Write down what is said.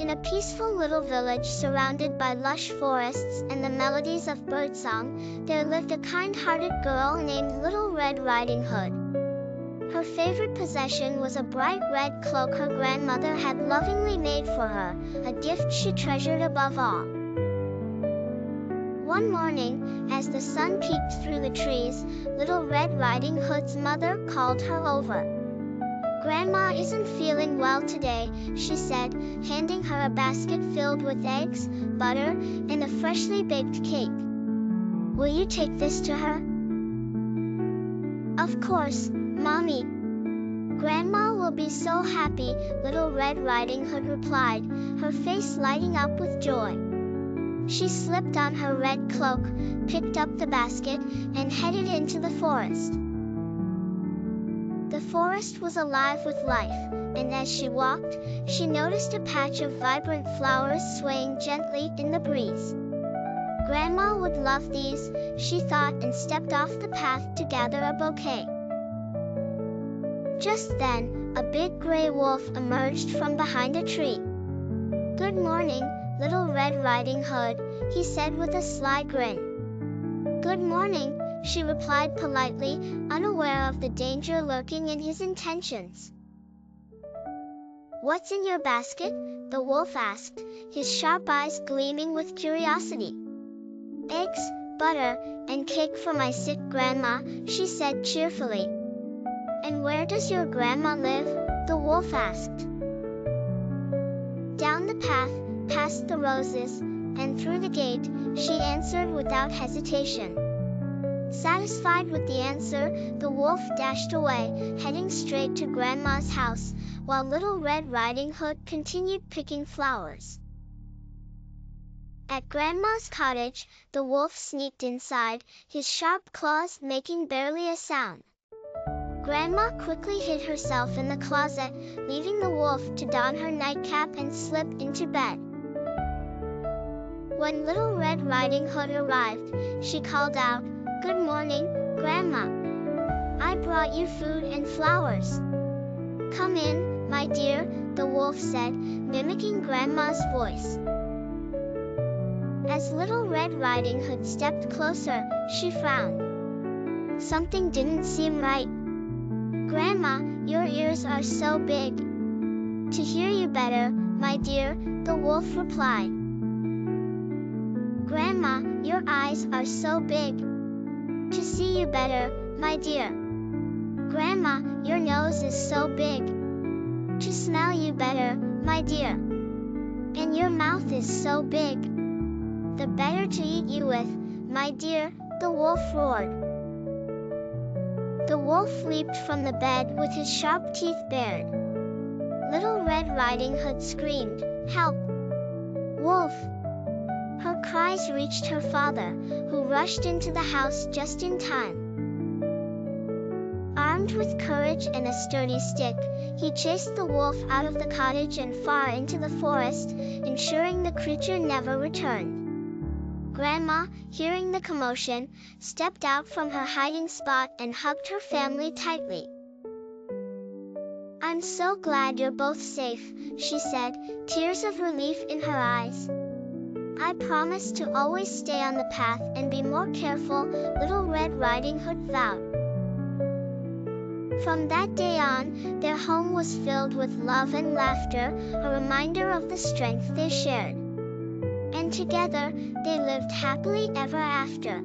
In a peaceful little village surrounded by lush forests and the melodies of birdsong, there lived a kind-hearted girl named Little Red Riding Hood. Her favorite possession was a bright red cloak her grandmother had lovingly made for her, a gift she treasured above all. One morning, as the sun peeked through the trees, Little Red Riding Hood's mother called her over. "Grandma isn't feeling well today," she said, handing her a basket filled with eggs, butter, and a freshly baked cake. "Will you take this to her?" "Of course, Mommy. Grandma will be so happy," Little Red Riding Hood replied, her face lighting up with joy. She slipped on her red cloak, picked up the basket, and headed into the forest. The forest was alive with life, and as she walked, she noticed a patch of vibrant flowers swaying gently in the breeze. Grandma would love these, she thought, and stepped off the path to gather a bouquet. Just then, a big gray wolf emerged from behind a tree. "Good morning, Little Red Riding Hood," he said with a sly grin. "Good morning," she replied politely, unaware of the danger lurking in his intentions. "What's in your basket?" the wolf asked, his sharp eyes gleaming with curiosity. "Eggs, butter, and cake for my sick grandma," she said cheerfully. "And where does your grandma live?" the wolf asked. "Down the path, past the roses, and through the gate," she answered without hesitation. Satisfied with the answer, the wolf dashed away, heading straight to Grandma's house, while Little Red Riding Hood continued picking flowers. At Grandma's cottage, the wolf sneaked inside, his sharp claws making barely a sound. Grandma quickly hid herself in the closet, leaving the wolf to don her nightcap and slip into bed. When Little Red Riding Hood arrived, she called out, "Good morning, Grandma. I brought you food and flowers." "Come in, my dear," the wolf said, mimicking Grandma's voice. As Little Red Riding Hood stepped closer, she frowned. Something didn't seem right. "Grandma, your ears are so big." "To hear you better, my dear," the wolf replied. "Grandma, your eyes are so big." "To see you better, my dear." "Grandma, your nose is so big." "To smell you better, my dear." "And your mouth is so big." "The better to eat you with, my dear," the wolf roared. The wolf leaped from the bed with his sharp teeth bared. Little Red Riding Hood screamed, "Help! Wolf!" Her cries reached her father, who rushed into the house just in time. Armed with courage and a sturdy stick, he chased the wolf out of the cottage and far into the forest, ensuring the creature never returned. Grandma, hearing the commotion, stepped out from her hiding spot and hugged her family tightly. "I'm so glad you're both safe," she said, tears of relief in her eyes. "I promise to always stay on the path and be more careful," Little Red Riding Hood vowed. From that day on, their home was filled with love and laughter, a reminder of the strength they shared. And together, they lived happily ever after.